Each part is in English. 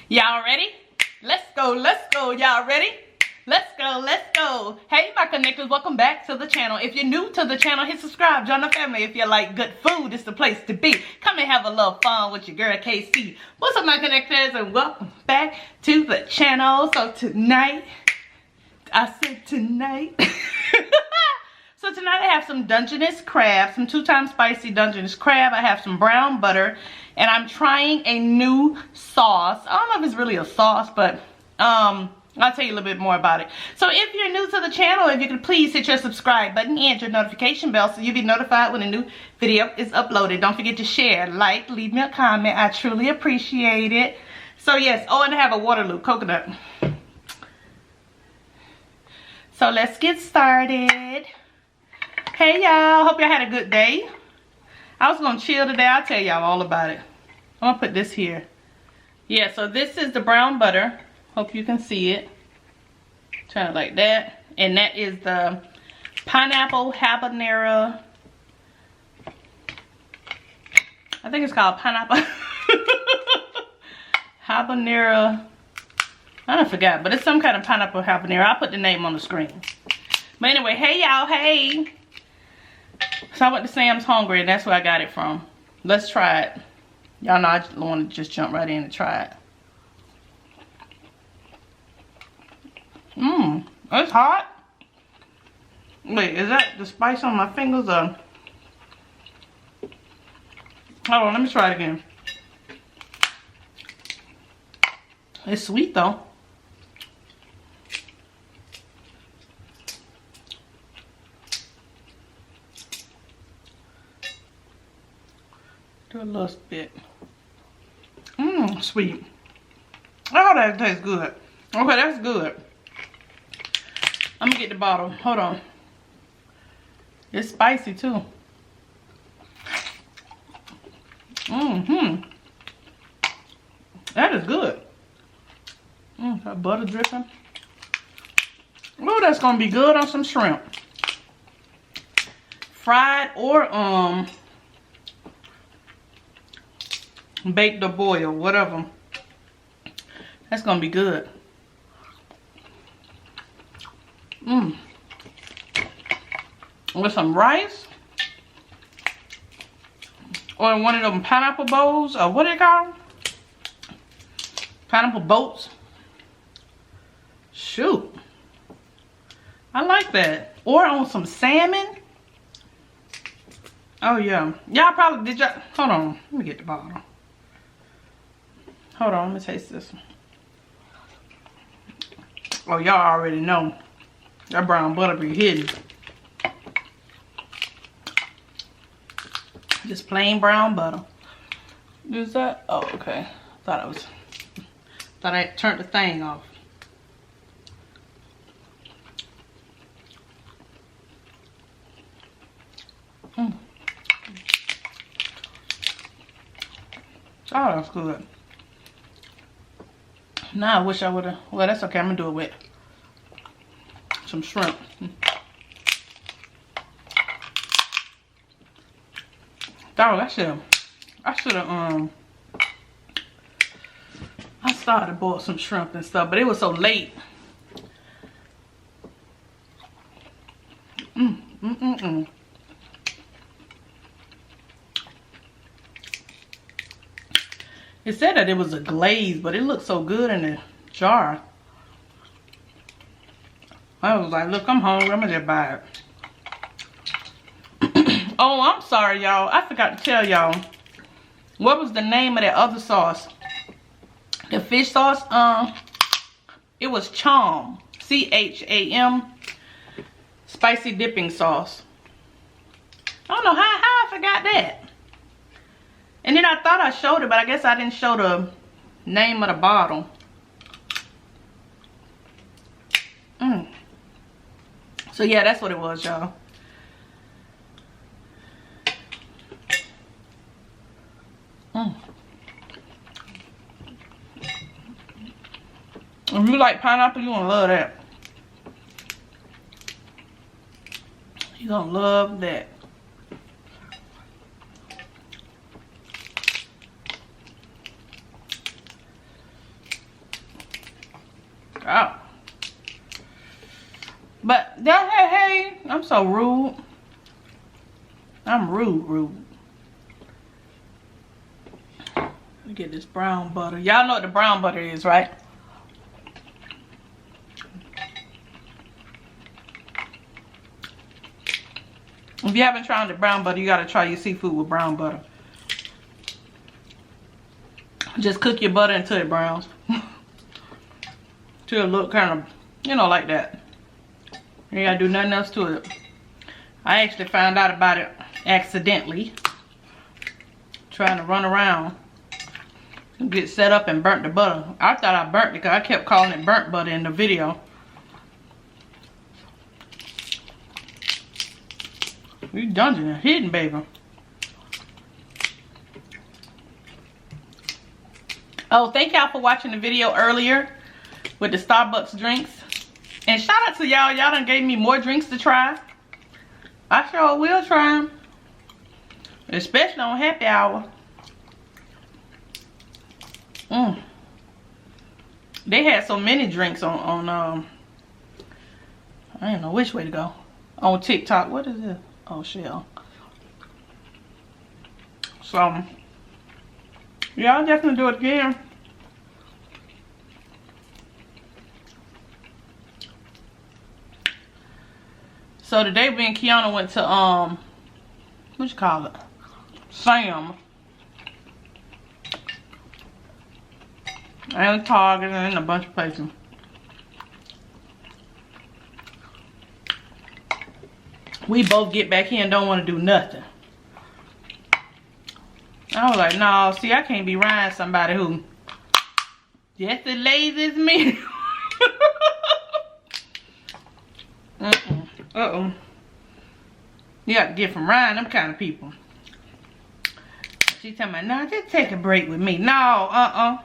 Y'all ready? Let's go, y'all ready? Let's go. Hey, my connectors, welcome back to the channel. If you're new to the channel, hit subscribe, join the family. If you like good food, it's the place to be. Come and have a little fun with your girl, KC. What's up, my connectors, and welcome back to the channel. So tonight, I said tonight. So tonight I have some Dungeness crab, some 2-time spicy Dungeness crab. I have some brown butter, and I'm trying a new sauce. I don't know if it's really a sauce, but I'll tell you a little bit more about it. So if you're new to the channel, if you could please hit your subscribe button and your notification bell so you'll be notified when a new video is uploaded. Don't forget to share, like, leave me a comment. I truly appreciate it. So yes, oh, and I have a Waterloo coconut. So let's get started. Hey y'all, hope y'all had a good day. I was gonna chill today. I'll tell y'all all about it. I'm gonna put this here. Yeah, so this is the brown butter. Hope you can see it. Turn it like that. And that is the pineapple habanero. I think it's called pineapple habanero. I forgot, but it's some kind of pineapple habanero. I'll put the name on the screen. But anyway, hey y'all, hey. So I went to Sam's Hungry, and that's where I got it from. Let's try it. Y'all know I want to just jump right in and try it. It's hot. Wait, is that the spice on my fingers or? Hold on, let me try it again. It's sweet though. Do a little bit. Sweet. Oh, that tastes good. Okay, that's good. I'm gonna get the bottle. Hold on. It's spicy too. That is good. That butter dripping. Oh, that's gonna be good on some shrimp. Fried or baked or boiled, whatever. That's gonna be good. With some rice, or one of them pineapple bowls, or what do they call them? Pineapple boats. Shoot, I like that. Or on some salmon. Oh yeah, y'all probably did. Y'all hold on? Let me get the bottle. Hold on, let me taste this. Oh, y'all already know. That brown butter be hidden. Just plain brown butter. Is that? Oh, okay. Thought I turned the thing off. Oh, that's good. Now I wish I would have. Well, that's okay. I'm gonna do it with some shrimp. Dog, I should have I started to boil some shrimp and stuff, but it was so late. It said that it was a glaze, but it looked so good in the jar. I was like, look, I'm hungry. I'm gonna just buy it. Oh, I'm sorry, y'all. I forgot to tell y'all. What was the name of that other sauce? The fish sauce? It was Cham. C-H-A-M. Spicy dipping sauce. I don't know how I forgot that. And then I thought I showed it, but I guess I didn't show the name of the bottle. So yeah, that's what it was, y'all. If you like pineapple, you're gonna love that. You're gonna love that. Oh. But hey, I'm so rude. I'm rude. Let me get this brown butter. Y'all know what the brown butter is, right? If you haven't tried the brown butter, you gotta try your seafood with brown butter. Just cook your butter until it browns. Till it look kind of, you know, like that. You gotta do nothing else to it. I actually found out about it accidentally. Trying to run around and get set up and burnt the butter. I thought I burnt it because I kept calling it burnt butter in the video. We Dungeness hidden, baby. Oh, thank y'all for watching the video earlier with the Starbucks drinks. And shout out to y'all. Y'all done gave me more drinks to try. I sure will try them. Especially on happy hour. They had so many drinks on I don't know which way to go. On TikTok. What is this? Oh, shell. So, yeah, I'll definitely do it again. So today me and KIONA went to what you call it? Sam. And Target and a bunch of places. We both get back here and don't want to do nothing. I was like, no, see, I can't be riding somebody who just as lazy as me. Uh-oh. You got to get from riding them kind of people. She telling me, no, just take a break with me. No,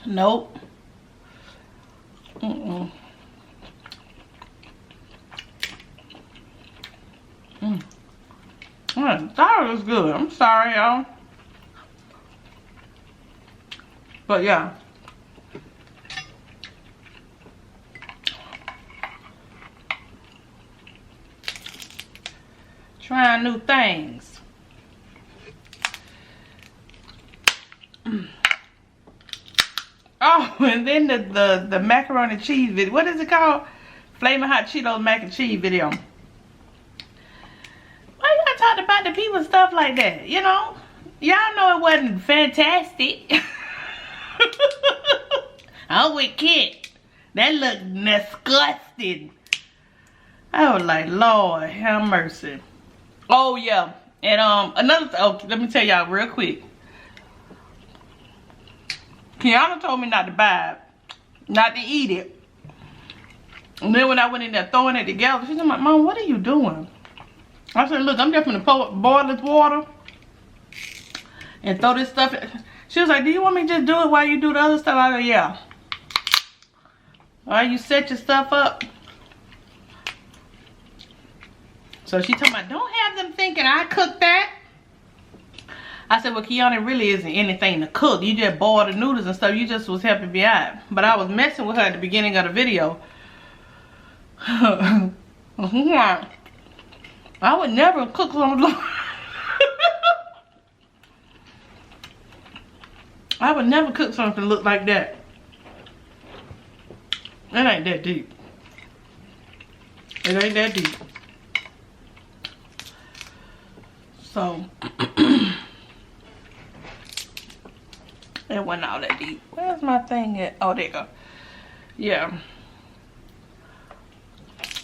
nope. That was good. I'm sorry, y'all. But yeah. Trying new things. Oh, and then the macaroni and cheese video. What is it called? Flamin' Hot Cheetos mac and cheese video. Why y'all talking about the people stuff like that? You know? Y'all know it wasn't fantastic. I'm with Kit. That looked disgusting. I was like, Lord, have mercy. Oh yeah, and oh, let me tell y'all real quick. KIONA told me not to buy it, not to eat it. And then when I went in there throwing it together, she's like, Mom, what are you doing? I said, look, I'm just gonna boil this water and throw this stuff in. She was like, do you want me to just do it while you do the other stuff? I said, yeah. While you set your stuff up. So she told me, don't have them thinking I cooked that. I said, well, KIONA, it really isn't anything to cook. You just boil the noodles and stuff. You just was helping me out. But I was messing with her at the beginning of the video. I would never cook something. I would never cook something look like that. It ain't that deep. It ain't that deep. So, it wasn't all that deep. Where's my thing at? Oh, there you go. Yeah.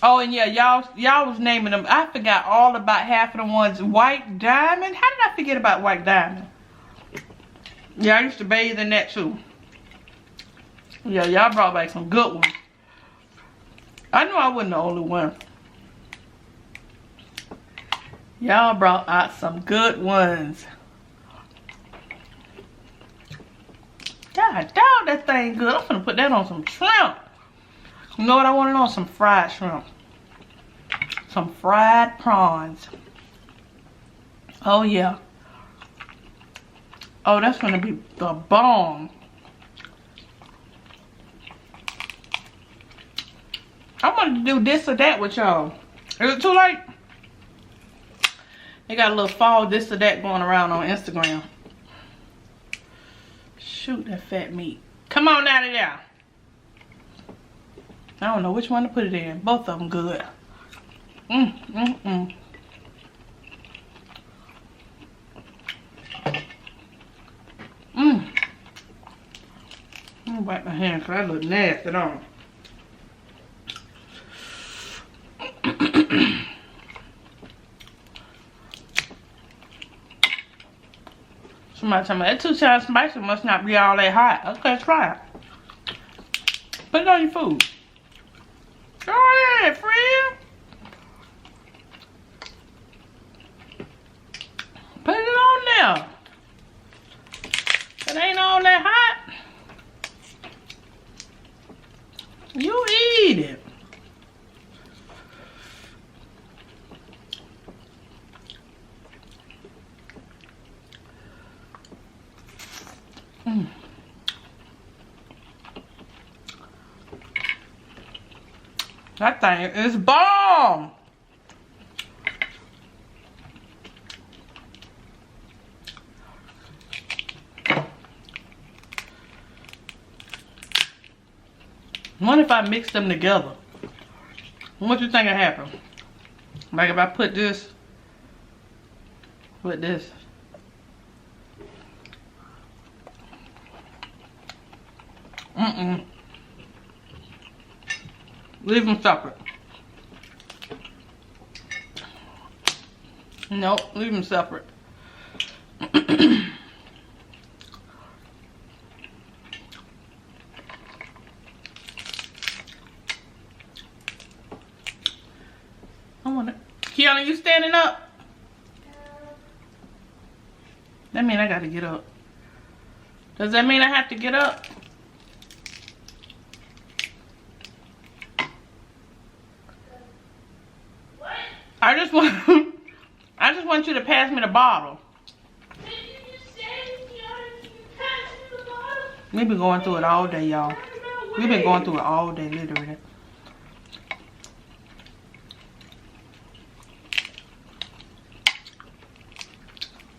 Oh, and yeah, y'all was naming them. I forgot all about half of the ones. White Diamond. How did I forget about White Diamond? Yeah, I used to bathe in that too. Yeah, y'all brought back some good ones. I knew I wasn't the only one. Y'all brought out some good ones. God damn, that thing good. I'm gonna put that on some shrimp. You know what I wanted on? Some fried shrimp. Some fried prawns. Oh yeah. Oh, that's gonna be the bomb. wanted to do this or that with y'all. Is it too late? They got a little fall this or that going around on Instagram. Shoot that fat meat. Come on out of there. I don't know which one to put it in. Both of them good. I'm gonna wipe my hands because I look nasty, don't I? Somebody tell me that 2 times spicy must not be all that hot. Okay, try it. Put it on your food. Go ahead, friend. Put it on there. It ain't all that hot. You eat it. That thing is bomb. What if I mix them together? What you think will happen? Like if I put this with this. Leave them separate. Nope, leave them separate. I want it. Kiana, you standing up? That mean I gotta get up. Does that mean I have to get up? I just want you to pass me the bottle. We've been going through it all day, y'all. We've been going through it all day, literally.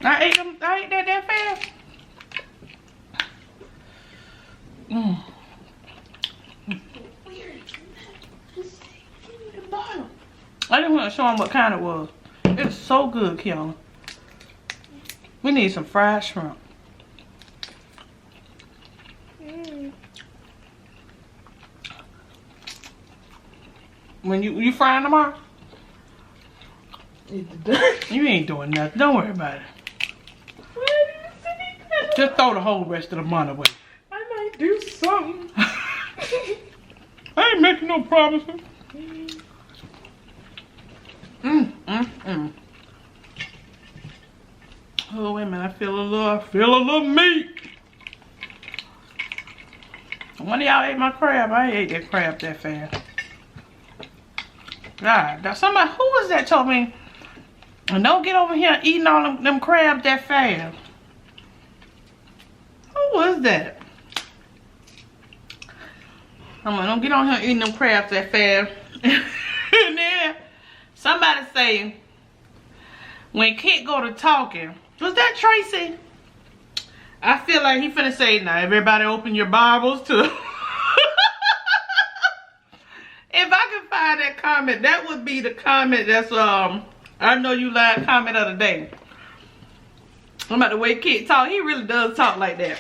I ate that fast. I just want to show them what kind it was. It's so good, Kiona. We need some fried shrimp. When you frying tomorrow? You ain't doing nothing. Don't worry about it. Just throw the whole rest of the money away. I might do something. I ain't making no promises. Oh, wait a minute. I feel a little meat. One of y'all ate my crab. I ate that crab that fast. God, now somebody, who was that told me, don't get over here eating all them crabs that fast. Who was that? I'm like, don't get on here eating them crabs that fast. And then somebody say, when Kit go to talking, was that Tracy? I feel like he finna say, now everybody open your Bibles to. If I could find that comment, that would be the comment that's, I know you lied comment of the day. I'm about the way Kit talk, he really does talk like that.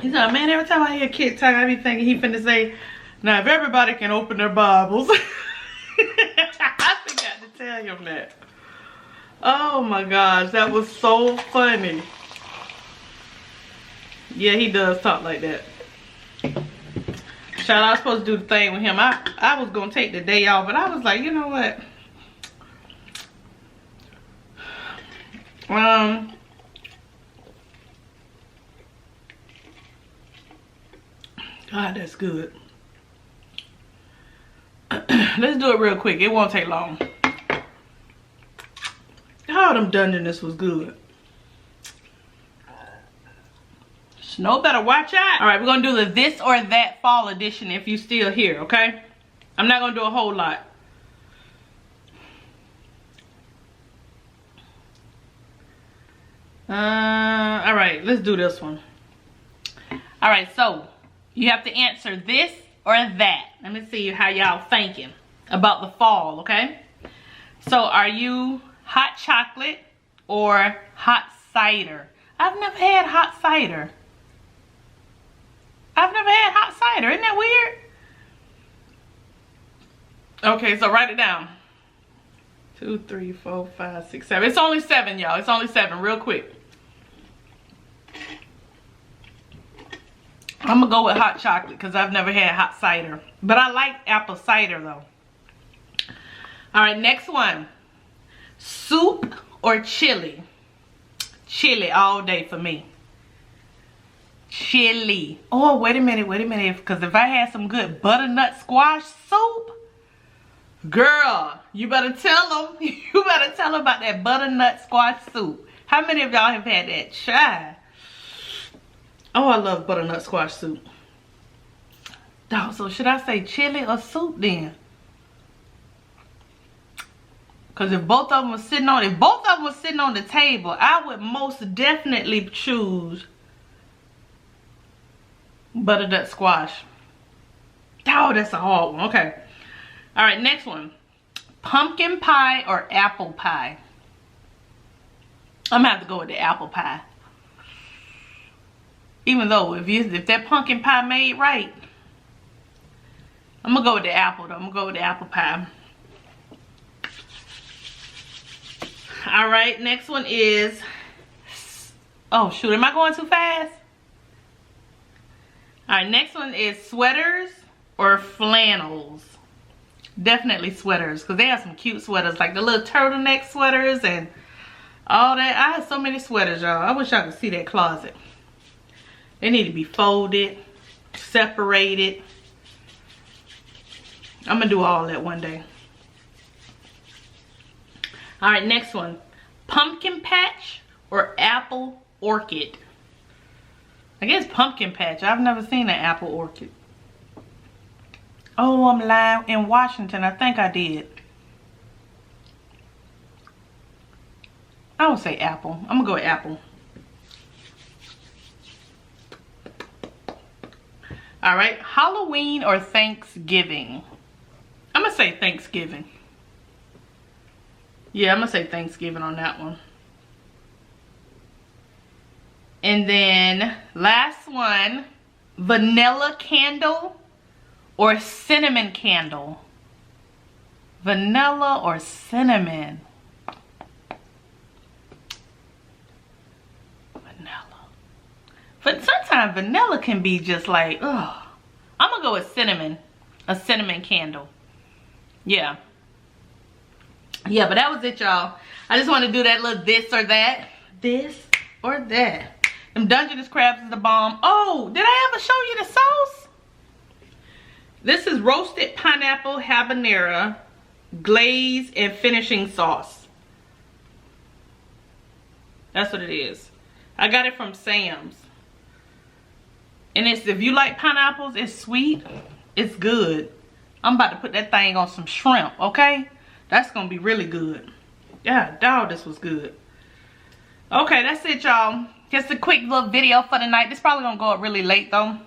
He's like, man, every time I hear Kit talk, I be thinking he finna say, now if everybody can open their Bibles. I forgot to tell him that. Oh my gosh, that was so funny. Yeah, he does talk like that. Child, I was supposed to do the thing with him. I was gonna take the day off, but I was like, you know what? God, that's good. Let's do it real quick. It won't take long. Oh, them Dungeness was good. Snow better watch out. All right, we're gonna do the this or that fall edition if you still here, okay? I'm not gonna do a whole lot. All right, let's do this one. All right, so you have to answer this or that. Let me see how y'all thinking about the fall, okay? So are you hot chocolate or hot cider? I've never had hot cider. I've never had hot cider. Isn't that weird? Okay, so write it down. 2, 3, 4, 5, 6, 7. It's only 7, y'all. It's only 7, real quick. I'm gonna go with hot chocolate because I've never had hot cider. But I like apple cider though. All right, next one. Soup or chili? Chili all day for me. Chili. Oh, wait a minute. Because if I had some good butternut squash soup, girl, you better tell them. You better tell them about that butternut squash soup. How many of y'all have had that? Try. Oh, I love butternut squash soup. Oh, so should I say chili or soup then? Because if both of them were sitting on, the table, I would most definitely choose butternut squash. Oh, that's a hard one. Okay. All right, next one. Pumpkin pie or apple pie? I'm gonna have to go with the apple pie. Even though if that pumpkin pie made right, I'm gonna go with the apple though. I'm gonna go with the apple pie. All right, next one is, oh shoot, am I going too fast? All right, next one is sweaters or flannels. Definitely sweaters, because they have some cute sweaters, like the little turtleneck sweaters and all that. I have so many sweaters, y'all. I wish y'all could see that closet. They need to be folded, separated. I'm gonna do all that one day. All right, next one. Pumpkin patch or apple orchid? I guess pumpkin patch. I've never seen an apple orchid. Oh, I'm lying. In Washington, I think I did. I would say apple. I'm gonna go with apple. All right, Halloween or Thanksgiving? I'm gonna say Thanksgiving. Yeah, I'm gonna say Thanksgiving on that one. And then last one, vanilla candle or cinnamon candle? Vanilla or cinnamon? But sometimes vanilla can be just like, ugh. I'm gonna go with cinnamon. A cinnamon candle. Yeah. Yeah, but that was it, y'all. I just want to do that little this or that. This or that. Them Dungeness crabs is the bomb. Oh, did I ever show you the sauce? This is roasted pineapple habanero glaze and finishing sauce. That's what it is. I got it from Sam's. And it's, if you like pineapples, it's sweet, it's good. I'm about to put that thing on some shrimp, okay? That's gonna be really good. Yeah, dog, this was good. Okay, that's it, y'all. Just a quick little video for the night. This probably gonna go up really late though.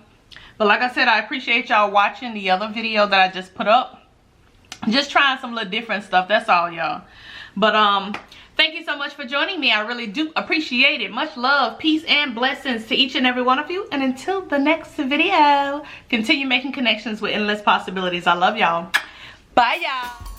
But like I said, I appreciate y'all watching the other video that I just put up. Just trying some little different stuff, that's all, y'all. But thank you so much for joining me. I really do appreciate it. Much love, peace, and blessings to each and every one of you. And until the next video, continue making connections with endless possibilities. I love y'all. Bye, y'all.